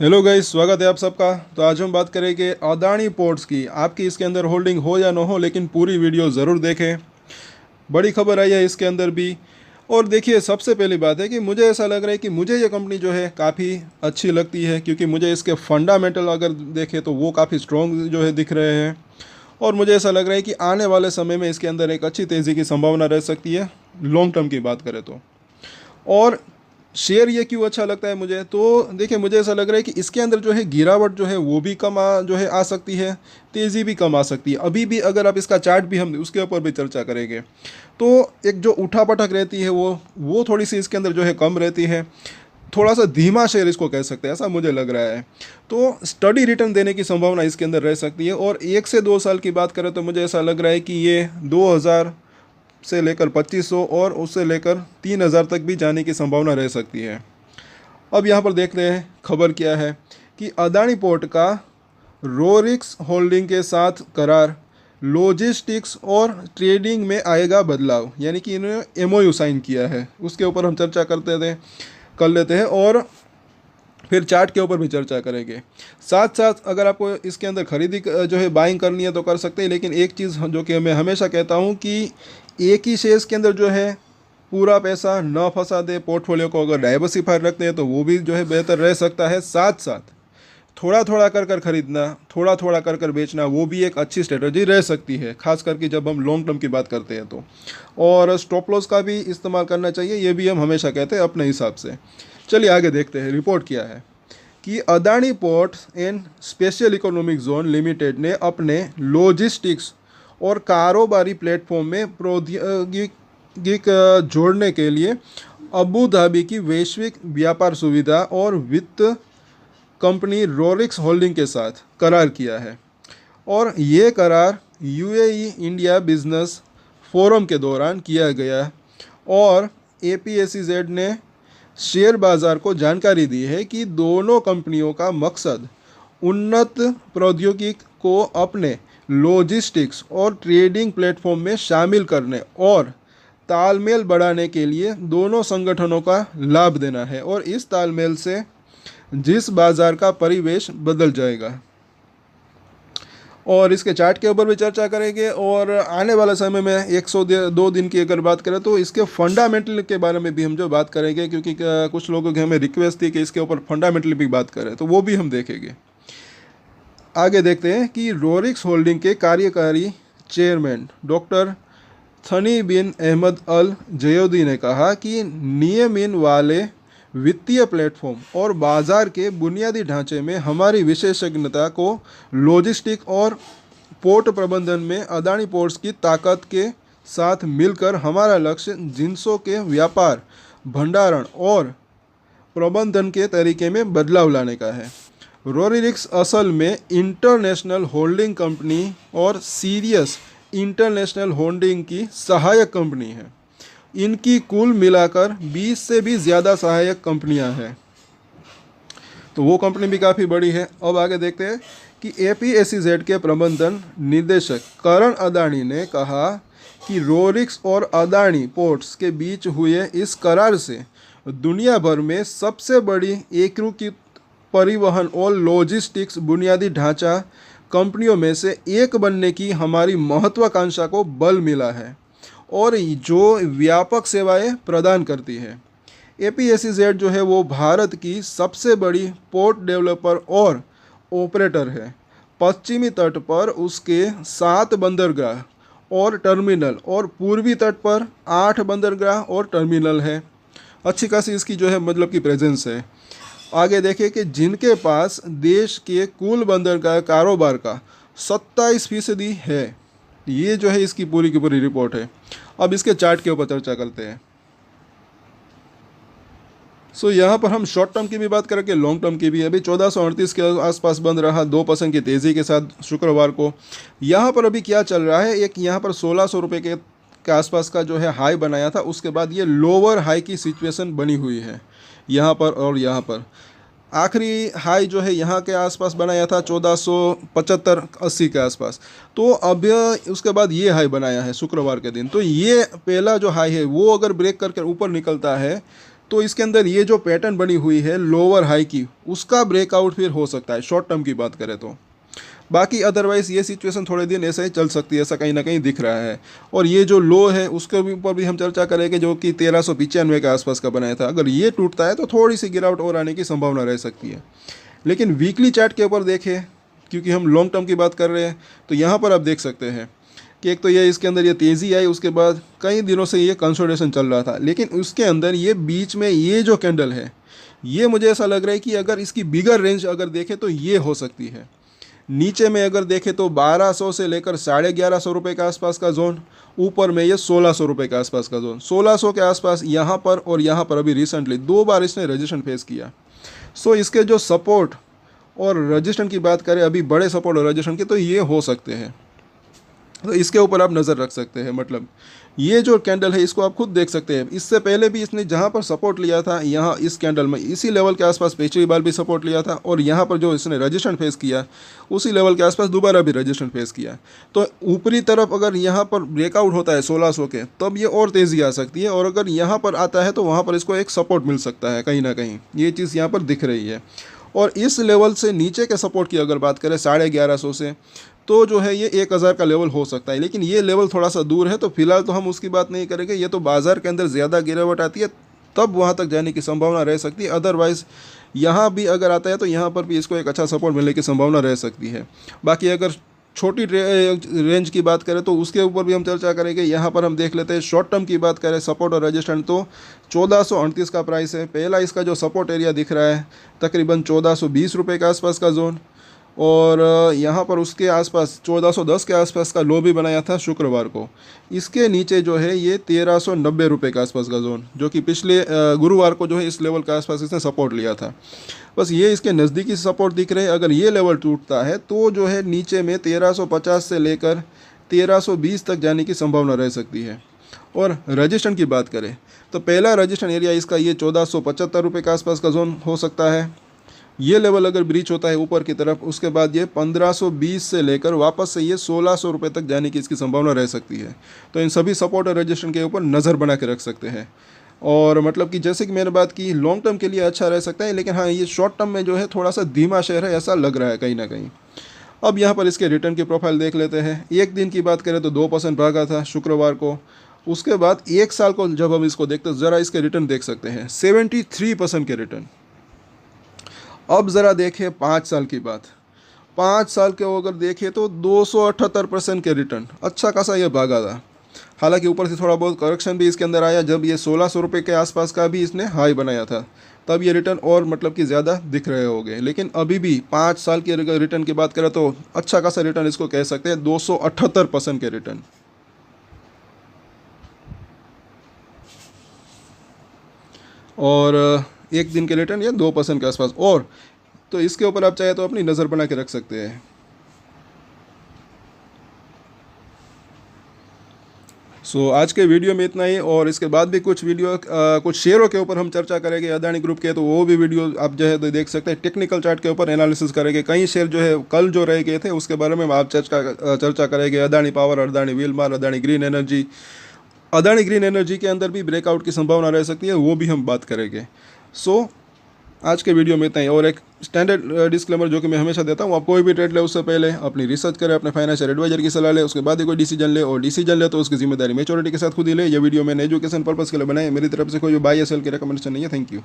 Hello guys, स्वागत है आप सबका। तो आज हम बात करेंगे अदानी पोर्ट्स की। आपकी इसके अंदर होल्डिंग हो या ना हो, लेकिन पूरी वीडियो ज़रूर देखें। बड़ी खबर आई है इसके अंदर भी। और देखिए, सबसे पहली बात है कि मुझे ऐसा लग रहा है कि मुझे ये कंपनी जो है काफ़ी अच्छी लगती है, क्योंकि मुझे इसके फंडामेंटल अगर देखें तो वो काफ़ी स्ट्रॉन्ग जो है दिख रहे हैं। और मुझे ऐसा लग रहा है कि आने वाले समय में इसके अंदर एक अच्छी तेज़ी की संभावना रह सकती है, लॉन्ग टर्म की बात करें तो। और शेयर ये क्यों अच्छा लगता है मुझे, तो देखिए, मुझे ऐसा लग रहा है कि इसके अंदर जो है गिरावट जो है वो भी कम जो है आ सकती है, तेज़ी भी कम आ सकती है। अभी भी अगर आप इसका चार्ट भी, हम उसके ऊपर भी चर्चा करेंगे, तो एक जो उठापटक रहती है वो थोड़ी सी इसके अंदर जो है कम रहती है। थोड़ा सा धीमा शेयर इसको कह सकते हैं, ऐसा मुझे लग रहा है। तो स्टडी रिटर्न देने की संभावना इसके अंदर रह सकती है। और 1 से 2 साल की बात करें तो मुझे ऐसा लग रहा है कि ये 2000 से लेकर 2500 और उससे लेकर 3000 तक भी जाने की संभावना रह सकती है। अब यहाँ पर देखते हैं खबर क्या है कि अदानी पोर्ट का रोरिक्स होल्डिंग के साथ करार, लॉजिस्टिक्स और ट्रेडिंग में आएगा बदलाव, यानी कि इन्होंने एमओयू साइन किया है। उसके ऊपर हम चर्चा कर लेते हैं, और फिर चार्ट के ऊपर भी चर्चा करेंगे। साथ साथ अगर आपको इसके अंदर खरीदी जो है बाइंग करनी है तो कर सकते हैं, लेकिन एक चीज़ जो कि मैं हमेशा कहता हूँ कि एक ही शेयर्स के अंदर जो है पूरा पैसा न फंसा दे। पोर्टफोलियो को अगर डाइवर्सिफाई रखते हैं तो वो भी जो है बेहतर रह सकता है। साथ साथ थोड़ा थोड़ा कर कर खरीदना, थोड़ा थोड़ा कर कर बेचना, वो भी एक अच्छी स्ट्रेटजी रह सकती है, खास करके जब हम लॉन्ग टर्म की बात करते हैं तो। और स्टॉप लॉस का भी इस्तेमाल करना चाहिए, ये भी हम हमेशा कहते हैं अपने हिसाब से। चलिए आगे देखते हैं रिपोर्ट क्या है कि Adani ports and special economic zone limited ने अपने लॉजिस्टिक्स और कारोबारी प्लेटफॉर्म में प्रौद्योगिक जोड़ने के लिए अबू धाबी की वैश्विक व्यापार सुविधा और वित्त कंपनी रोरिक्स होल्डिंग के साथ करार किया है। और ये करार यूएई इंडिया बिजनेस फोरम के दौरान किया गया। और एपीएससीजेड ने शेयर बाजार को जानकारी दी है कि दोनों कंपनियों का मकसद उन्नत प्रौद्योगिकी को अपने लॉजिस्टिक्स और ट्रेडिंग प्लेटफॉर्म में शामिल करने और तालमेल बढ़ाने के लिए दोनों संगठनों का लाभ देना है। और इस तालमेल से जिस बाजार का परिवेश बदल जाएगा। और इसके चार्ट के ऊपर भी चर्चा करेंगे। और आने वाले समय में 102 दिन की अगर बात करें तो इसके फंडामेंटल के बारे में भी हम जो बात करेंगे, क्योंकि कुछ लोगों की हमें रिक्वेस्ट थी कि इसके ऊपर फंडामेंटल भी बात करें, तो वो भी हम देखेंगे। आगे देखते हैं कि रोरिक्स होल्डिंग के कार्यकारी चेयरमैन डॉक्टर थनी बिन अहमद अल जयोदी ने कहा कि नियमन वाले वित्तीय प्लेटफॉर्म और बाजार के बुनियादी ढांचे में हमारी विशेषज्ञता को लॉजिस्टिक और पोर्ट प्रबंधन में अदानी पोर्ट्स की ताकत के साथ मिलकर हमारा लक्ष्य जिंसों के व्यापार, भंडारण और प्रबंधन के तरीके में बदलाव लाने का है। रोरिक्स असल में इंटरनेशनल होल्डिंग कंपनी और सीरियस इंटरनेशनल होल्डिंग की सहायक कंपनी है। इनकी कुल मिलाकर 20 से भी ज़्यादा सहायक कंपनियां हैं, तो वो कंपनी भी काफ़ी बड़ी है। अब आगे देखते हैं कि एपीएससीजेड के प्रबंधन निदेशक करण अदानी ने कहा कि रोरिक्स और अदानी पोर्ट्स के बीच हुए इस करार से दुनिया भर में सबसे बड़ी एकीकृत परिवहन और लॉजिस्टिक्स बुनियादी ढांचा कंपनियों में से एक बनने की हमारी महत्वाकांक्षा को बल मिला है, और जो व्यापक सेवाएं प्रदान करती है। एपीएससीजेड जो है वो भारत की सबसे बड़ी पोर्ट डेवलपर और ऑपरेटर है। पश्चिमी तट पर उसके 7 बंदरगाह और टर्मिनल, और पूर्वी तट पर 8 बंदरगाह और टर्मिनल है। अच्छी खासी इसकी जो है मतलब की प्रेजेंस है। आगे देखें कि जिनके पास देश के कुल बंदरगाह कारोबार का 27% है। ये जो है इसकी पूरी की पूरी रिपोर्ट है। अब इसके चार्ट के ऊपर चर्चा करते हैं। यहाँ पर हम शॉर्ट टर्म की भी बात करेंगे, लॉन्ग टर्म की भी। अभी 1438 के आसपास बंद रहा 2% की तेज़ी के साथ शुक्रवार को। यहाँ पर अभी क्या चल रहा है, एक यहाँ पर 1600 रुपये के आसपास का जो है हाई बनाया था, उसके बाद ये लोअर हाई की सिचुएशन बनी हुई है यहाँ पर। और यहाँ पर आखिरी हाई जो है यहाँ के आसपास बनाया था 1475-80 के आसपास। तो अब उसके बाद ये हाई बनाया है शुक्रवार के दिन। तो ये पहला जो हाई है वो अगर ब्रेक करके ऊपर निकलता है तो इसके अंदर ये जो पैटर्न बनी हुई है लोअर हाई की, उसका ब्रेकआउट फिर हो सकता है शॉर्ट टर्म की बात करें तो। बाकी अदरवाइज़ ये सिचुएशन थोड़े दिन ऐसे ही चल सकती है, ऐसा कहीं ना कहीं दिख रहा है। और ये जो लो है उसके ऊपर भी हम चर्चा करेंगे, जो कि 1395 के आसपास का बनाया था। अगर ये टूटता है तो थोड़ी सी गिरावट और आने की संभावना रह सकती है। लेकिन वीकली चार्ट के ऊपर देखें, क्योंकि हम लॉन्ग टर्म की बात कर रहे हैं, तो यहाँ पर आप देख सकते हैं कि एक तो ये इसके अंदर ये तेज़ी आई, उसके बाद कई दिनों से ये कंसोलिडेशन चल रहा था, लेकिन उसके अंदर ये बीच में ये जो कैंडल है, ये मुझे ऐसा लग रहा है कि अगर इसकी बिगर रेंज अगर देखें तो ये हो सकती है। नीचे में अगर देखें तो 1200 से लेकर 1150 रुपये के आसपास का जोन, ऊपर में ये 1600 रुपये के आसपास का जोन, 1600 के आसपास यहाँ पर और यहाँ पर अभी रिसेंटली 2 बार इसने रजिस्ट्रेशन फेस किया। सो इसके जो सपोर्ट और रजिस्ट्रेशन की बात करें, अभी बड़े सपोर्ट और रजिस्ट्रेशन की, तो ये हो सकते हैं। तो इसके ऊपर आप नज़र रख सकते हैं। मतलब ये जो कैंडल है इसको आप खुद देख सकते हैं। इससे पहले भी इसने जहाँ पर सपोर्ट लिया था, यहाँ इस कैंडल में इसी लेवल के आसपास पिछली बार भी सपोर्ट लिया था, और यहाँ पर जो इसने रजिस्ट्रेशन फेस किया उसी लेवल के आसपास दोबारा भी रजिस्ट्रेशन फेस किया। तो ऊपरी तरफ अगर यहाँ पर ब्रेकआउट होता है 1600 के, तब ये और तेज़ी आ सकती है, और अगर यहाँ पर आता है तो वहाँ पर इसको एक सपोर्ट मिल सकता है कहीं ना कहीं। ये चीज़ यहाँ पर दिख रही है। और इस लेवल से नीचे के सपोर्ट की अगर बात करें 1150 से, तो जो है ये 1000 का लेवल हो सकता है। लेकिन ये लेवल थोड़ा सा दूर है, तो फिलहाल तो हम उसकी बात नहीं करेंगे। ये तो बाज़ार के अंदर ज़्यादा गिरावट आती है तब वहाँ तक जाने की संभावना रह सकती है। अदरवाइज़ यहाँ भी अगर आता है तो यहाँ पर भी इसको एक अच्छा सपोर्ट मिलने की संभावना रह सकती है। बाकी अगर छोटी रेंज की बात करें तो उसके ऊपर भी हम चर्चा करेंगे। यहाँ पर हम देख लेते हैं शॉर्ट टर्म की बात करें, सपोर्ट और रजिस्टेंस, तो 1438 का प्राइस है। पहला इसका जो सपोर्ट एरिया दिख रहा है तकरीबन 1420 रुपये के आसपास का जोन, और यहाँ पर उसके आसपास 1410 के आसपास का लो भी बनाया था शुक्रवार को। इसके नीचे जो है ये 1390 रुपये के आसपास का जोन, जो कि पिछले गुरुवार को जो है इस लेवल के आसपास इसने सपोर्ट लिया था। बस ये इसके नज़दीकी सपोर्ट दिख रहे हैं। अगर ये लेवल टूटता है तो जो है नीचे में 1350 से लेकर 1320 तक जाने की संभावना रह सकती है। और रजिस्ट्रेशन की बात करें तो पहला रजिस्ट्रेशन एरिया इसका ये 1475 रुपये के आसपास का जोन हो सकता है। ये लेवल अगर ब्रीच होता है ऊपर की तरफ, उसके बाद ये 1520 से लेकर वापस से ये 1600 रुपये तक जाने की इसकी संभावना रह सकती है। तो इन सभी सपोर्ट और रजिस्ट्रेशन के ऊपर नज़र बना के रख सकते हैं। और मतलब कि जैसे कि मैंने बात की, लॉन्ग टर्म के लिए अच्छा रह सकता है, लेकिन हाँ ये शॉर्ट टर्म में जो है थोड़ा सा धीमा शेयर है, ऐसा लग रहा है कहीं ना कहीं। अब यहाँ पर इसके रिटर्न की प्रोफाइल देख लेते हैं। एक दिन की बात करें तो 2% भागा था शुक्रवार को। उसके बाद एक साल को जब हम इसको देखते हैं, ज़रा इसके रिटर्न देख सकते हैं, 73% के रिटर्न। अब ज़रा देखें 5 साल की बात, 5 साल के अगर देखें तो 278% के रिटर्न, अच्छा खासा ये भागा था। हालांकि ऊपर से थोड़ा बहुत करेक्शन भी इसके अंदर आया, जब ये 1600 रुपये के आसपास का भी इसने हाई बनाया था, तब ये रिटर्न और मतलब कि ज़्यादा दिख रहे होंगे। लेकिन अभी भी 5 साल के रिटर्न की बात करें तो अच्छा खासा रिटर्न इसको कह सकते हैं, 278% के रिटर्न। और एक दिन के रिटर्न ये 2% के आसपास। और तो इसके ऊपर आप चाहे तो अपनी नज़र बना के रख सकते हैं। सो आज के वीडियो में इतना ही, और इसके बाद भी कुछ कुछ शेयरों के ऊपर हम चर्चा करेंगे अदानी ग्रुप के, तो वो भी वीडियो आप जो है तो देख सकते हैं। टेक्निकल चार्ट के ऊपर एनालिसिस करेंगे। कई शेयर जो है कल जो रह गए थे उसके बारे में आप चर्चा करेंगे। Adani power, Adani Wilmar, Adani green energy. Adani green energy के अंदर भी ब्रेकआउट की संभावना रह सकती है, वो भी हम बात करेंगे। सो आज के वीडियो में इतना ही। और एक स्टैंडर्ड डिस्क्लेमर जो कि मैं हमेशा देता हूँ, आप कोई भी ट्रेड ले उससे पहले अपनी रिसर्च करें, अपने फाइनेंशियल एडवाइजर की सलाह ले, उसके बाद ही कोई डिसीजन ले। और डिसीजन ले तो उसकी जिम्मेदारी मैच्योरिटी के साथ खुद ही ले। ये वीडियो मैंने एजुकेशन पर्पस के लिए बनाई है, मेरी तरफ से कोई बाय या सेल की रिकमेंडेशन नहीं है। Thank you.